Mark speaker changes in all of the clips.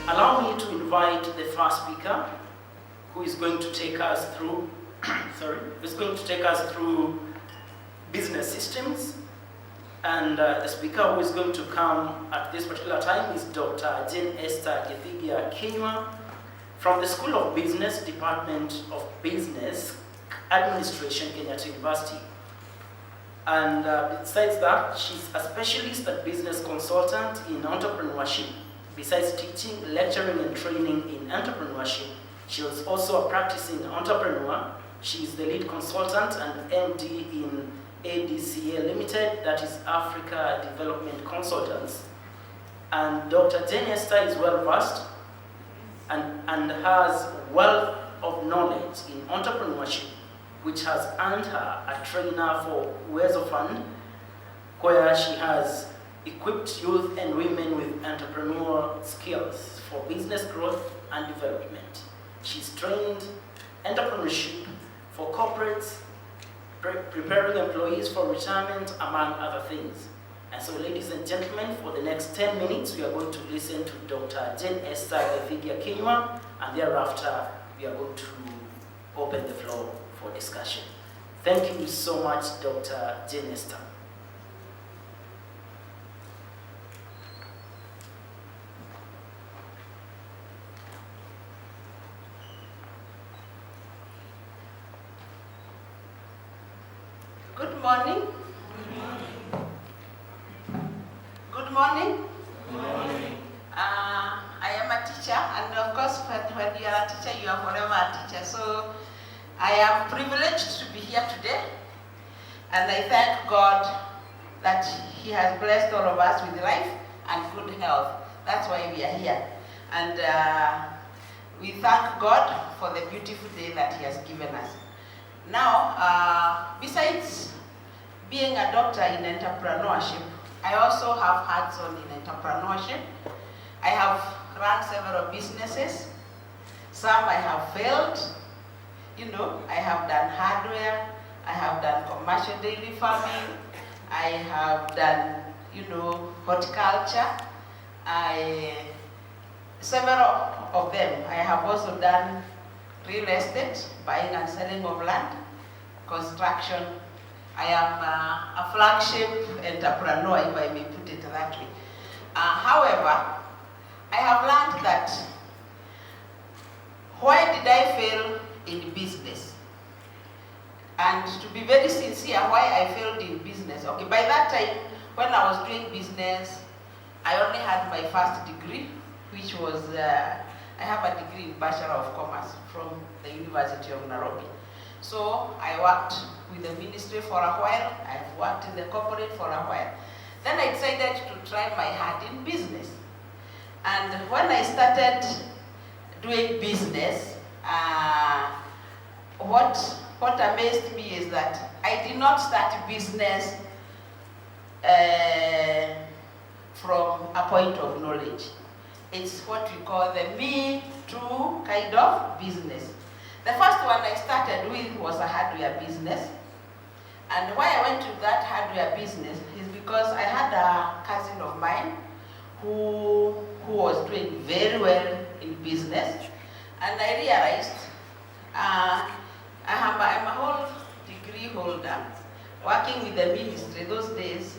Speaker 1: allow me to invite the first speaker, who is going to take us through, business systems. And the speaker who is going to come at this particular time is Dr. Janesther Kinyua from the School of Business, Department of Business Administration, Kenyatta University. And besides that, she's a specialist and business consultant in entrepreneurship. Besides teaching, lecturing, and training in entrepreneurship, she is also a practicing entrepreneur. She is the lead consultant and MD in ADCA Limited, that is Africa Development Consultants. And Dr. Janesther is well versed and has wealth of knowledge in entrepreneurship, which has earned her a trainer for Uwezo Fund, where she has equipped youth and women with entrepreneurial skills for business growth and development. She's trained entrepreneurship for corporates, preparing employees for retirement, among other things. And so, ladies and gentlemen, for the next 10 minutes, we are going to listen to Dr. Janesther Kinyua, and thereafter, we are going to open the floor for discussion. Thank you so much, Dr. Janesther.
Speaker 2: Good morning. Good morning.
Speaker 3: Good morning.
Speaker 2: I am a teacher, and of course, when you are a teacher, you are forever a teacher. So I am privileged to be here today, and I thank God that He has blessed all of us with life and good health. That's why we are here. And we thank God for the beautiful day that He has given us. Now, besides being a doctor in entrepreneurship, I also have hands-on in entrepreneurship. I have run several businesses. Some I have failed. I have done hardware. I have done commercial dairy farming. I have done, horticulture. Several of them. I have also done real estate, buying and selling of land, construction. I am a flagship entrepreneur, if I may put it that way. However, I have learned that why did I fail in business? And to be very sincere, why I failed in business. Okay, by that time, when I was doing business, I only had my first degree, which was, I have a degree in Bachelor of Commerce from the University of Nairobi. So I worked with the ministry for a while. I've worked in the corporate for a while. Then I decided to try my hand in business. And when I started doing business, what amazed me is that I did not start business from a point of knowledge. It's what we call the me too kind of business. The first one I started with was a hardware business. And why I went to that hardware business is because I had a cousin of mine who was doing very well in business. And I realized I'm a whole degree holder working with the ministry. Those days,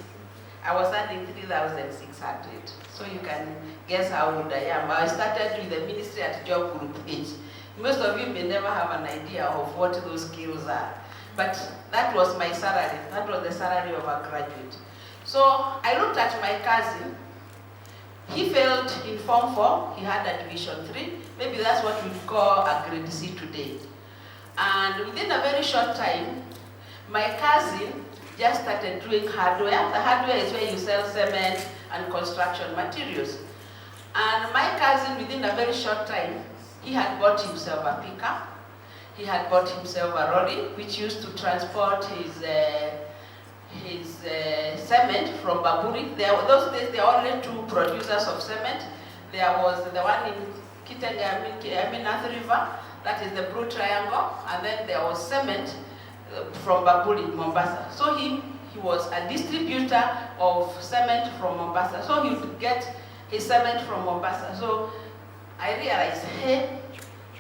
Speaker 2: I was earning 3,600. So you can guess how old I am. I started with the ministry at job group H. Most of you may never have an idea of what those skills are. But that was my salary. That was the salary of a graduate. So I looked at my cousin. He failed in Form 4. He had a Division 3. Maybe that's what we call a Grade C today. And within a very short time, my cousin just started doing hardware. The hardware is where you sell cement and construction materials. And my cousin, within a very short time, he had bought himself a pickup. He had bought himself a lorry, which used to transport his cement from Baburi. Those days, there were only two producers of cement. There was the one in Nath River, that is the Blue Triangle, and then there was cement from Baburi, Mombasa. So he was a distributor of cement from Mombasa. So he would get his cement from Mombasa. So I realized, hey,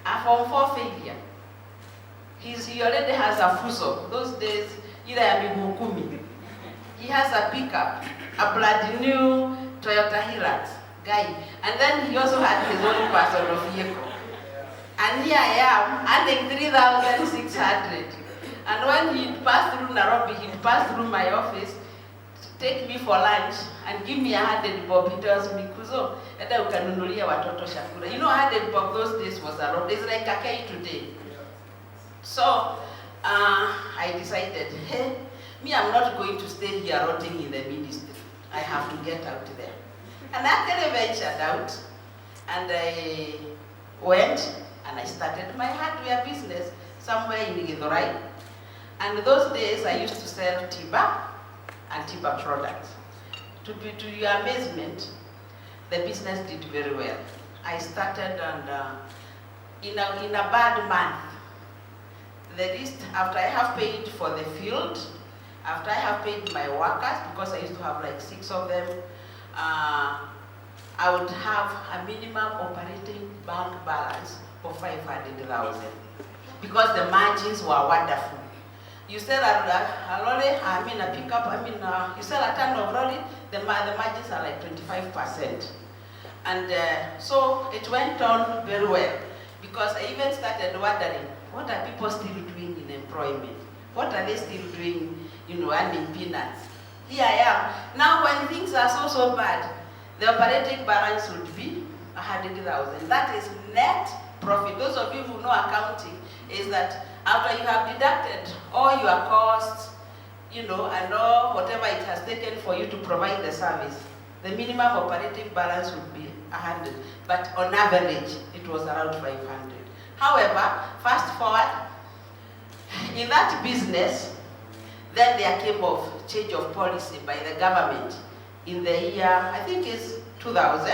Speaker 2: a Form 4 failure. He already has a fuso. Those days, he has a pickup, a bloody new Toyota Hilux guy. And then he also had his own personal vehicle. And here I am, earning 3,600. And when he'd pass through Nairobi, he'd pass through my office, take me for lunch, and give me 100 bob. He tells me, Kuzo, eda ukanunulia watoto chakula. You know, 100 bob those days was a lot. It's like a K today. So, I decided, hey, me, I'm not going to stay here rotting in the ministry. I have to get out there. And I actually ventured out, and I went, and I started my hardware business somewhere in Githurai. And those days, I used to sell Tiba and Tiba products. To your amazement, the business did very well. I started, and in a bad month, the least, after I have paid for the field, after I have paid my workers, because I used to have like 6 of them, I would have a minimum operating bank balance of 500,000, because the margins were wonderful. You sell a lorry, a pickup, you sell a ton of lorry, the margins are like 25%. And so it went on very well, because I even started wondering, what are people still doing in employment? What are they still doing, earning peanuts? Here I am. Now when things are so bad, the operating balance would be 100,000. That is net profit. Those of you who know accounting, is that after you have deducted all your costs, and all whatever it has taken for you to provide the service, the minimum operating balance would be 100. But on average, it was around 500. However, fast forward, in that business, then there came a change of policy by the government in the year, I think it's 2000.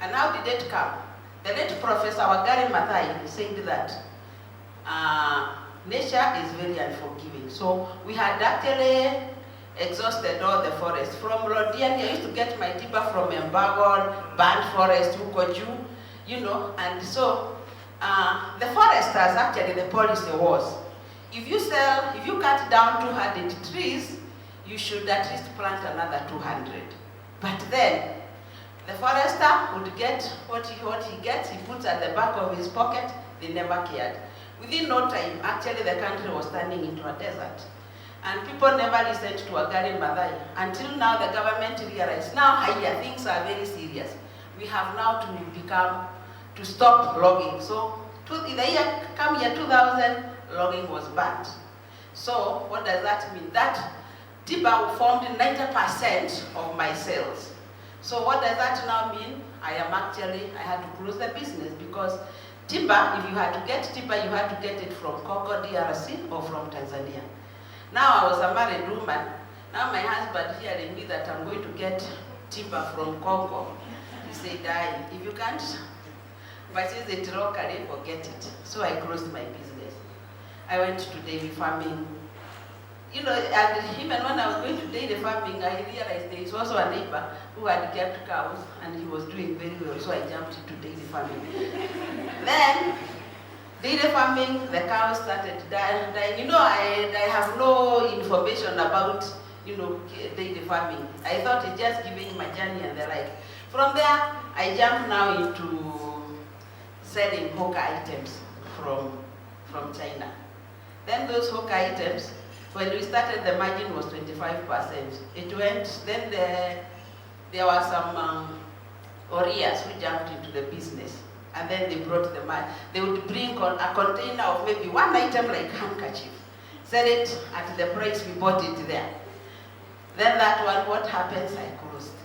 Speaker 2: And how did it come? The late Professor Wangari Maathai said that nature is very unforgiving. So we had actually exhausted all the forests. From Lodiani, I used to get my timber from Embargon, Band Forest, Ukoju, and so the foresters, actually the policy was, if you cut down 200 trees, you should at least plant another 200. But then, the forester would get what he gets, he puts at the back of his pocket, they never cared. Within no time, actually the country was turning into a desert. And people never listened to Wangari Maathai. Until now, the government realized, now here, things are very serious. We have now to stop logging. So, in the year 2000, logging was banned. So, what does that mean? That timber formed 90% of my sales. So what does that now mean? I had to close the business, because timber, if you had to get timber, you had to get it from Congo, DRC, or from Tanzania. Now I was a married woman. Now my husband hearing me that I'm going to get timber from Congo, he said, if you can't purchase it locally, forget it. So I closed my business. I went to dairy farming. And even when I was going to dairy farming, I realized there was also a neighbor who had kept cows, and he was doing very well, so I jumped into dairy farming. Then, dairy farming, the cows started dying. I have no information about, dairy farming. I thought it's just giving majani and the like. From there, I jumped now into selling hookah items from China. Then those hookah items, when we started, the margin was 25%. It went, then there were some Orias who jumped into the business, and then they brought the money. They would bring a container of maybe one item like handkerchief, sell it at the price we bought it there. Then that one, what happens? I closed.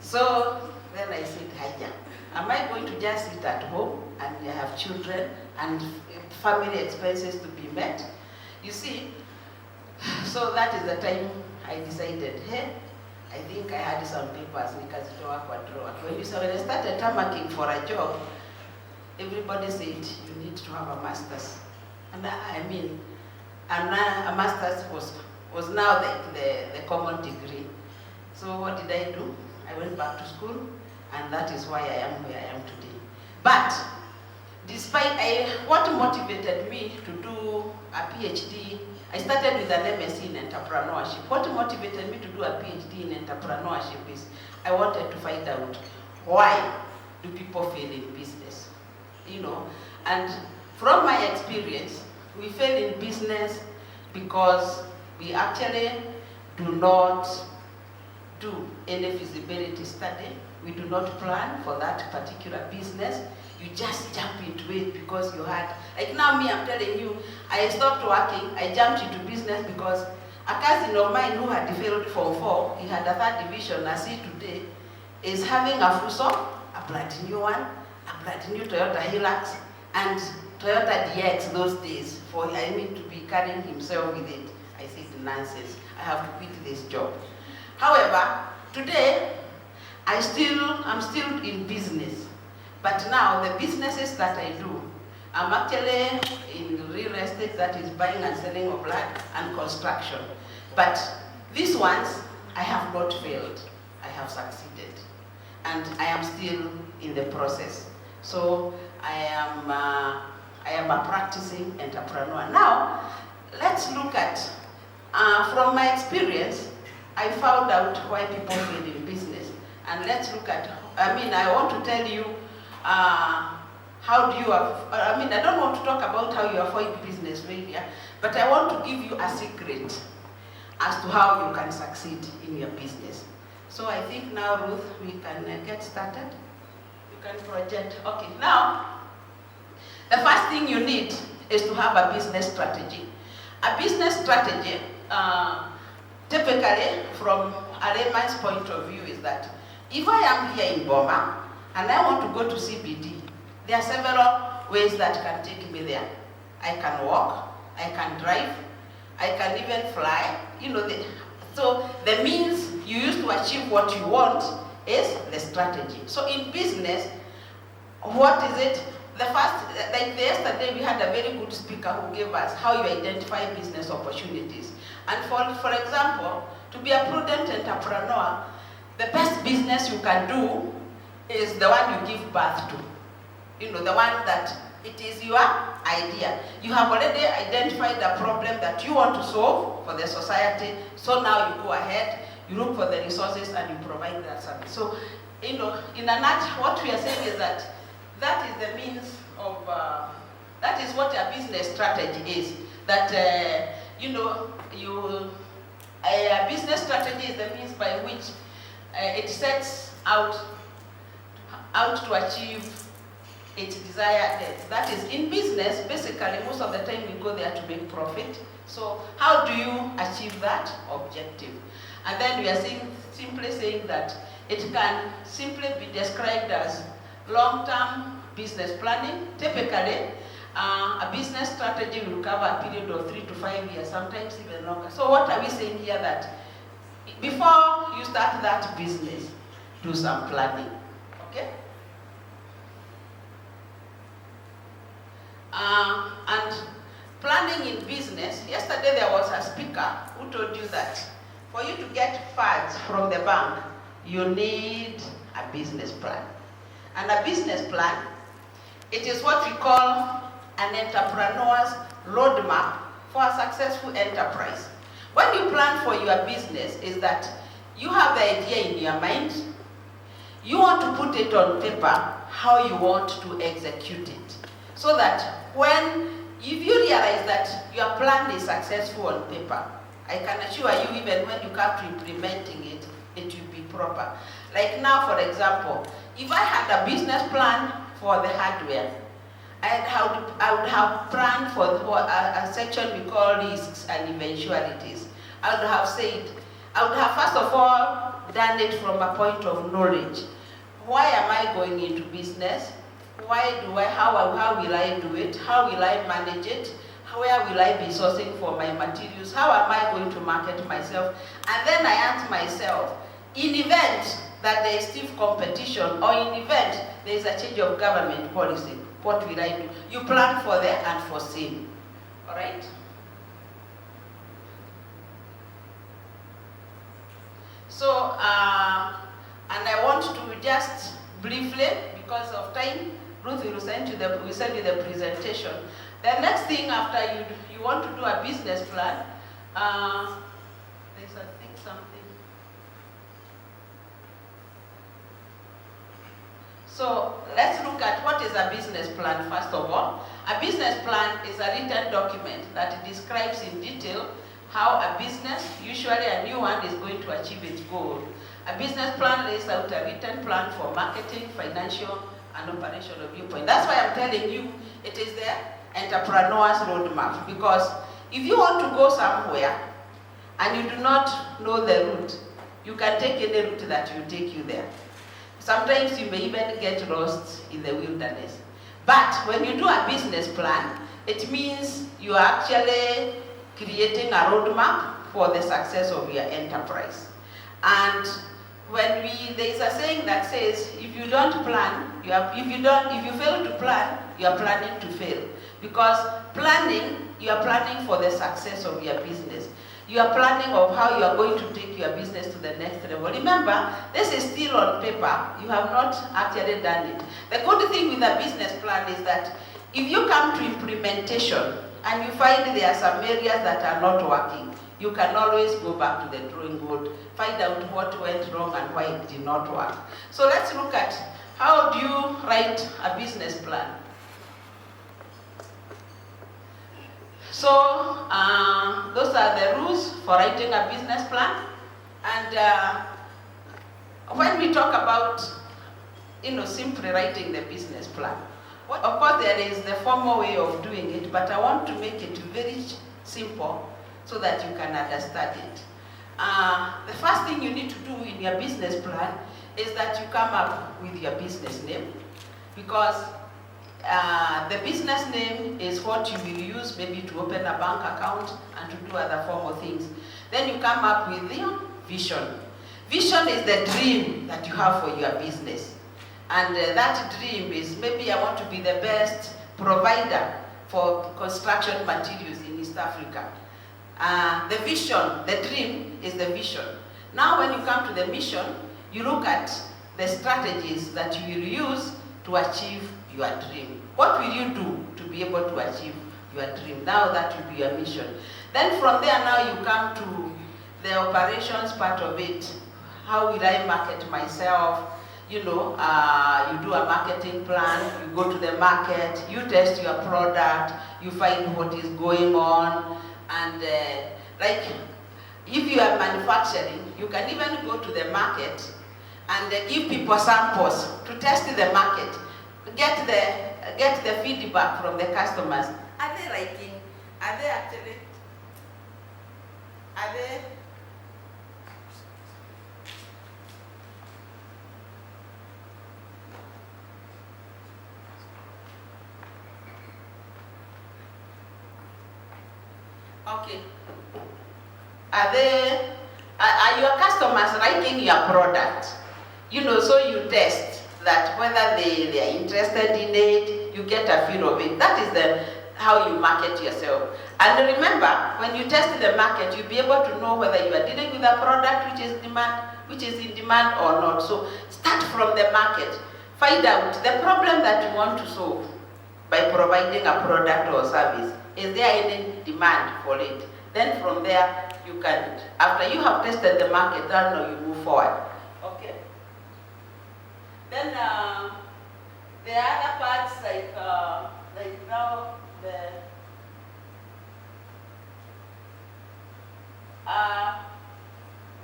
Speaker 2: So then I said, Haja, am I going to just sit at home and I have children and family expenses to be met? You see, so that is the time I decided, hey, I think I had some papers, when I started tamaking for a job, everybody said, you need to have a master's. And a master's was now the common degree. So what did I do? I went back to school, and that is why I am where I am today. But despite what motivated me to do a PhD, I started with an MSc in entrepreneurship. What motivated me to do a PhD in entrepreneurship is I wanted to find out why do people fail in business, and from my experience, we fail in business because we actually do not do any feasibility study. We do not plan for that particular business. You just jump into it because you had, like now me, I'm telling you, I stopped working, I jumped into business because a cousin of mine who had failed Form 4, he had a 3rd division, as he today, is having a Fuso, a brand new one, a brand new Toyota Hilux, and Toyota DX those days, to be carrying himself with it. I said, nonsense, I have to quit this job. However, today, I'm still in business. But now, the businesses that I do, I'm actually in real estate, that is buying and selling of land, and construction. But these ones, I have not failed. I have succeeded. And I am still in the process. So I am a practicing entrepreneur. Now, let's look at, from my experience, I found out why people fail in business. And let's look at, I want to tell you, how do you, I don't want to talk about how you avoid business failure, but I want to give you a secret as to how you can succeed in your business. So I think now, Ruth, we can get started. You can project. Okay, now, the first thing you need is to have a business strategy. A business strategy, typically, from a layman's point of view, is that if I am here in Boma, and I want to go to CBD, there are several ways that can take me there. I can walk, I can drive, I can even fly. So the means you use to achieve what you want is the strategy. So in business, what is it? The first, like yesterday, we had a very good speaker who gave us how you identify business opportunities. And for example, to be a prudent entrepreneur, the best business you can do is the one you give birth to. The one that it is your idea. You have already identified the problem that you want to solve for the society, so now you go ahead, you look for the resources and you provide that service. So, in a nutshell, what we are saying is that is the means of, that is what a business strategy is. That, a business strategy is the means by which it sets out to achieve its desired end. That is, in business, basically, most of the time we go there to make profit. So how do you achieve that objective? And then we are simply saying that it can simply be described as long-term business planning. Typically, a business strategy will cover a period of 3 to 5 years, sometimes even longer. So what are we saying here? That before you start that business, do some planning, okay? And planning in business, yesterday there was a speaker who told you that for you to get funds from the bank, you need a business plan. And a business plan, it is what we call an entrepreneur's roadmap for a successful enterprise. When you plan for your business, is that you have the idea in your mind, you want to put it on paper, how you want to execute it. So that if you realize that your plan is successful on paper, I can assure you, even when you come to implementing it, it will be proper. Like now, for example, if I had a business plan for the hardware, I would have planned for a section we call risks and eventualities. I would have first of all done it from a point of knowledge. Why am I going into business? How will I do it? How will I manage it? Where will I be sourcing for my materials? How am I going to market myself? And then I ask myself, in event that there is stiff competition, or in event there is a change of government policy, what will I do? You plan for the unforeseen, all right? So, and I want to just briefly, because of time, Ruth will send you the presentation. The next thing after you want to do a business plan, there's something. So let's look at what is a business plan first of all. A business plan is a written document that describes in detail how a business, usually a new one, is going to achieve its goal. A business plan lays out a written plan for marketing, financial, and operational viewpoint. That's why I'm telling you it is the entrepreneur's roadmap. Because if you want to go somewhere and you do not know the route, you can take any route that will take you there. Sometimes you may even get lost in the wilderness. But when you do a business plan, it means you are actually creating a roadmap for the success of your enterprise. And there is a saying that says, if you don't plan, if you fail to plan, you are planning to fail. Because planning, you are planning for the success of your business. You are planning of how you are going to take your business to the next level. Remember, this is still on paper. You have not actually done it. The good thing with a business plan is that if you come to implementation and you find there are some areas that are not working, you can always go back to the drawing board, find out what went wrong and why it did not work. So let's look at how do you write a business plan. So those are the rules for writing a business plan. And when we talk about, simply writing the business plan, of course there is the formal way of doing it, but I want to make it very simple so that you can understand it. The first thing you need to do in your business plan is that you come up with your business name, because the business name is what you will use maybe to open a bank account and to do other formal things. Then you come up with your vision. Vision is the dream that you have for your business. And that dream is, maybe I want to be the best provider for construction materials in East Africa. The vision, the dream is the vision. Now when you come to the mission, you look at the strategies that you will use to achieve your dream. What will you do to be able to achieve your dream? Now that will be your mission. Then from there now you come to the operations part of it. How will I market myself? You do a marketing plan, you go to the market, you test your product, you find what is going on. And like if you are manufacturing, you can even go to the market and give people samples to test the market, get the feedback from the customers. Are they liking? Are they actually? Are they? Okay. Are your customers liking your product? So you test that whether they are interested in it, you get a feel of it. That is how you market yourself. And remember, when you test the market, you'll be able to know whether you are dealing with a product which is in demand or not. So start from the market. Find out the problem that you want to solve by providing a product or service. Is there any demand for it? Then from there, you can, after you have tested the market, then you move forward. Okay. Then there are other parts like now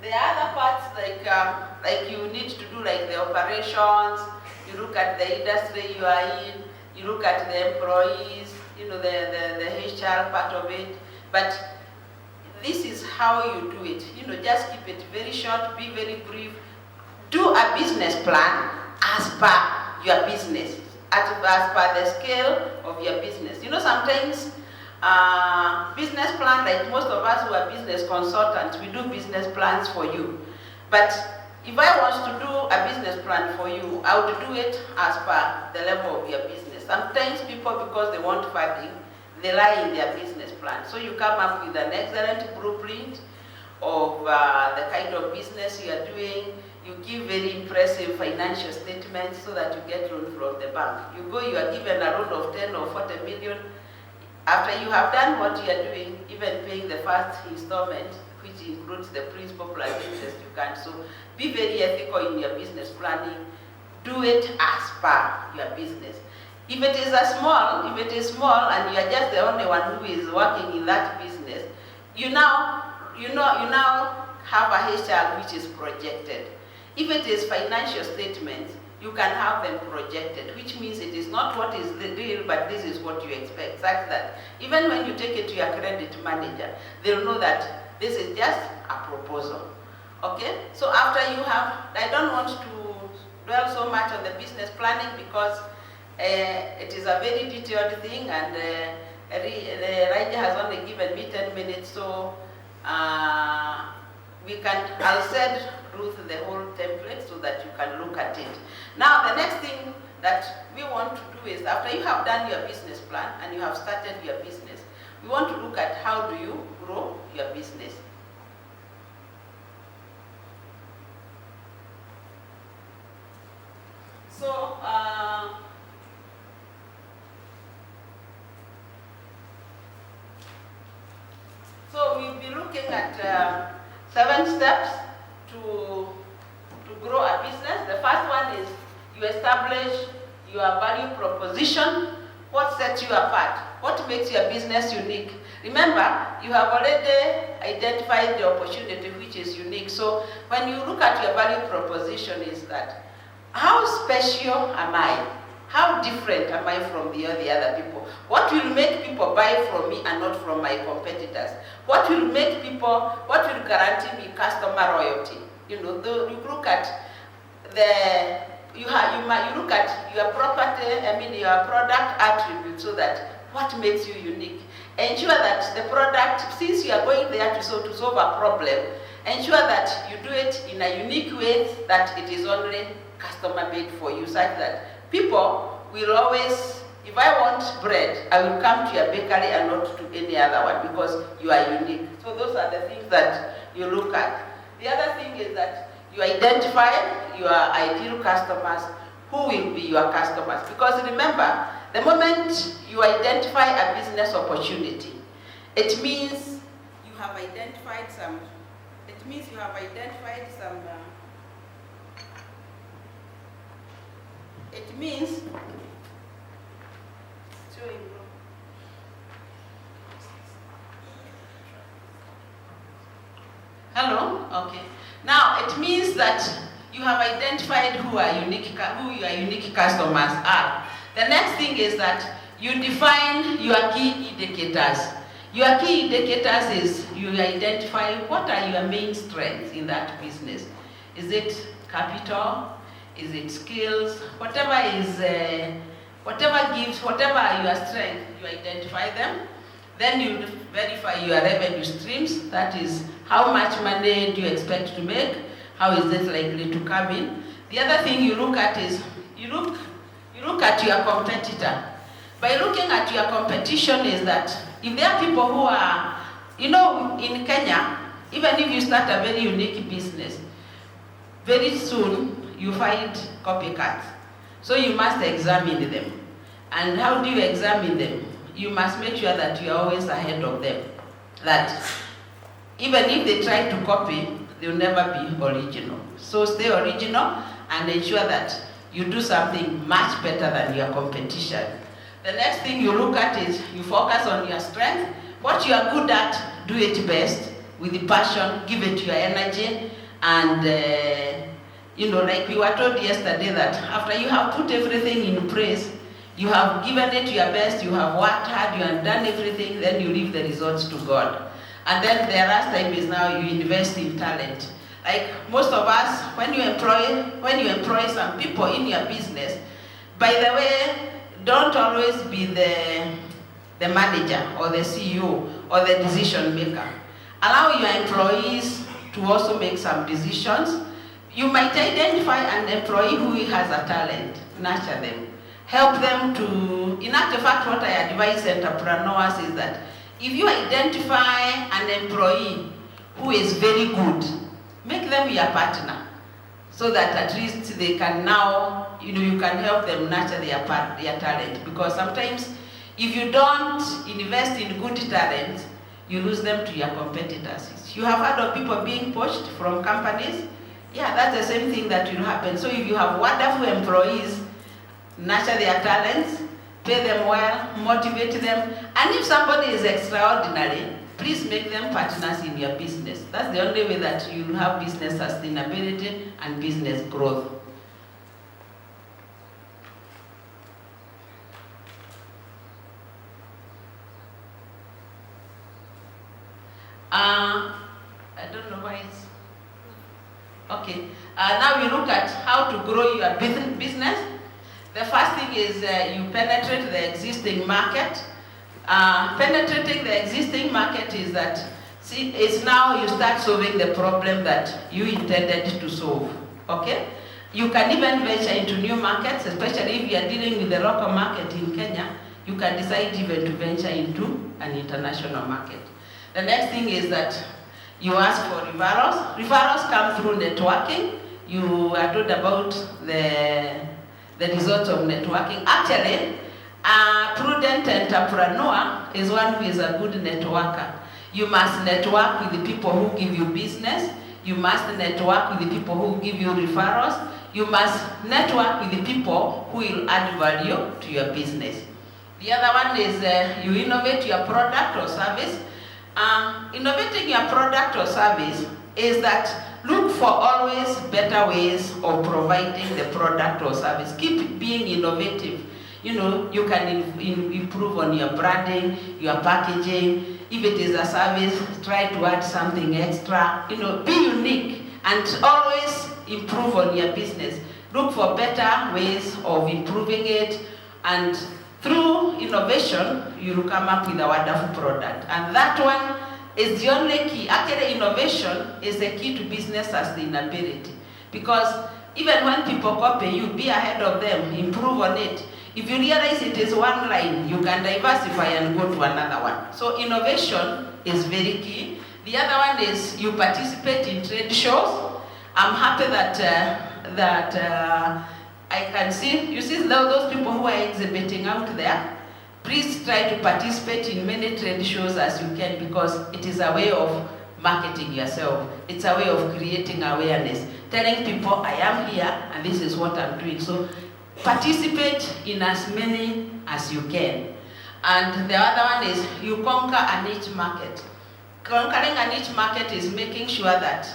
Speaker 2: the other parts like you need to do like the operations. You look at the industry you are in. You look at the employees. The HR part of it, but this is how you do it. Just keep it very short, be very brief. Do a business plan as per your business, as per the scale of your business. Sometimes business plan, like most of us who are business consultants, we do business plans for you. But if I was to do a business plan for you, I would do it as per the level of your business. Sometimes people, because they want funding, they lie in their business plan. So you come up with an excellent blueprint of the kind of business you are doing. you give very impressive financial statements so that you get loan from the bank. You go, you are given a loan of 10 or 40 million. After you have done what you are doing, even paying the first installment, which includes the principal plus interest, you can. So be very ethical in your business planning. Do it as per your business. If it is small and you are just the only one who is working in that business, you now have a HR which is projected. If it is financial statements, you can have them projected, which means it is not what is the deal, but this is what you expect. Such that even when you take it to your credit manager, they'll know that this is just a proposal. Okay? So after you have, I don't want to dwell so much on the business planning because it is a very detailed thing, and Raja has only given me 10 minutes, so I'll send Ruth the whole template so that you can look at it. Now, the next thing that we want to do is, after you have done your business plan and you have started your business, we want to look at how do you grow your business. So we'll be looking at 7 steps to grow a business. The first one is you establish your value proposition. What sets you apart? What makes your business unique? Remember, you have already identified the opportunity which is unique. So when you look at your value proposition, is that how special am I? How different am I from the other people? What will make people buy from me and not from my competitors? What will guarantee me customer loyalty? You look at you look at your your product attributes, so that what makes you unique. Ensure that the product, since you are going there to solve a problem, ensure that you do it in a unique way, that it is only customer made for you, such that people will always, if I want bread, I will come to your bakery and not to any other one, because you are unique. So those are the things that you look at. The other thing is that you identify your ideal customers, who will be your customers. Because remember, the moment you identify a business opportunity, it means you have identified some, hello? Okay. Now, it means that you have identified who your unique customers are. The next thing is that you define your key indicators. Your key indicators is you identify what are your main strengths in that business. Is it capital? Is it skills? Whatever are your strengths, you identify them. Then you verify your revenue streams. That is, how much money do you expect to make? How is it likely to come in? The other thing you look at is, you look at your competitor. By looking at your competition is that, if there are people who are, in Kenya, even if you start a very unique business, very soon you find copycats. So you must examine them. And how do you examine them? You must make sure that you are always ahead of them. That even if they try to copy, they'll never be original. So stay original and ensure that you do something much better than your competition. The next thing you look at is you focus on your strength. What you are good at, do it best with the passion, give it your energy, and like we were told yesterday, that after you have put everything in place, you have given it your best, you have worked hard, you have done everything, then you leave the results to God. And then the last time is now you invest in talent. Like most of us, when you employ some people in your business, by the way, don't always be the manager or the CEO or the decision maker. Allow your employees to also make some decisions. You might identify an employee who has a talent, nurture them. Help them to, in actual fact, what I advise entrepreneurs is that if you identify an employee who is very good, make them your partner. so that at least they can now, you can help them nurture their talent. Because sometimes if you don't invest in good talent, you lose them to your competitors. You have heard of people being poached from companies? Yeah, that's the same thing that will happen. So if you have wonderful employees, nurture their talents, pay them well, motivate them, and if somebody is extraordinary, please make them partners in your business. That's the only way that you will have business sustainability and business growth. I don't know why it's... Okay, now we look at how to grow your business. The first thing is you penetrate the existing market. Penetrating the existing market is that, it's now you start solving the problem that you intended to solve, okay? You can even venture into new markets, especially if you are dealing with the local market in Kenya, you can decide even to venture into an international market. The next thing is that you ask for referrals. Referrals come through networking. You are told about the results of networking. Actually, a prudent entrepreneur is one who is a good networker. You must network with the people who give you business. You must network with the people who give you referrals. You must network with the people who will add value to your business. The other one is you innovate your product or service. Innovating your product or service is that look for always better ways of providing the product or service. Keep being innovative. You can improve on your branding, your packaging. If it is a service, try to add something extra. Be unique and always improve on your business. Look for better ways of improving it, and through innovation, you will come up with a wonderful product. And that one is the only key. Actually, innovation is the key to business sustainability. Because even when people copy you, be ahead of them, improve on it. If you realize it is one line, you can diversify and go to another one. So innovation is very key. The other one is you participate in trade shows. I'm happy that I can see, you see those people who are exhibiting out there, please try to participate in many trade shows as you can, because it is a way of marketing yourself. It's a way of creating awareness, telling people I am here and this is what I'm doing. So participate in as many as you can. And the other one is you conquer a niche market. Conquering a niche market is making sure that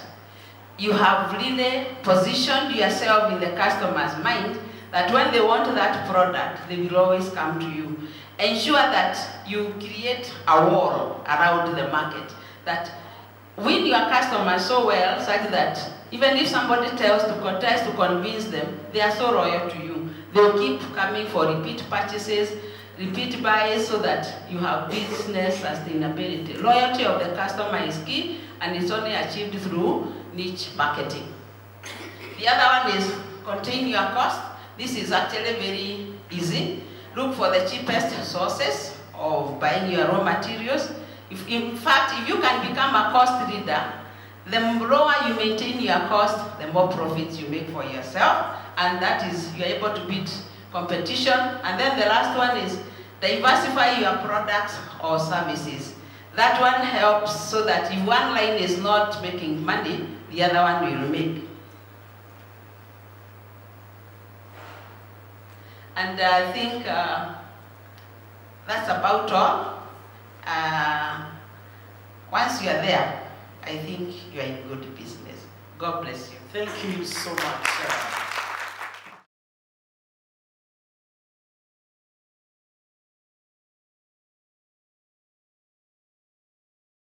Speaker 2: you have really positioned yourself in the customer's mind that when they want that product, they will always come to you. Ensure that you create a wall around the market, that win your customers so well such that even if somebody tries to convince them, they are so loyal to you. They'll keep coming for repeat purchases, repeat buys, so that you have business sustainability. Loyalty of the customer is key, and it's only achieved through niche marketing. The other one is contain your cost. This is actually very easy. Look for the cheapest sources of buying your raw materials. In fact, if you can become a cost leader, the lower you maintain your cost, the more profits you make for yourself, and that is, you're able to beat competition. And then the last one is diversify your products or services. That one helps so that if one line is not making money, the other one will make. And I think that's about all. Once you are there, I think you are in good business. God bless you.
Speaker 1: Thank you so much.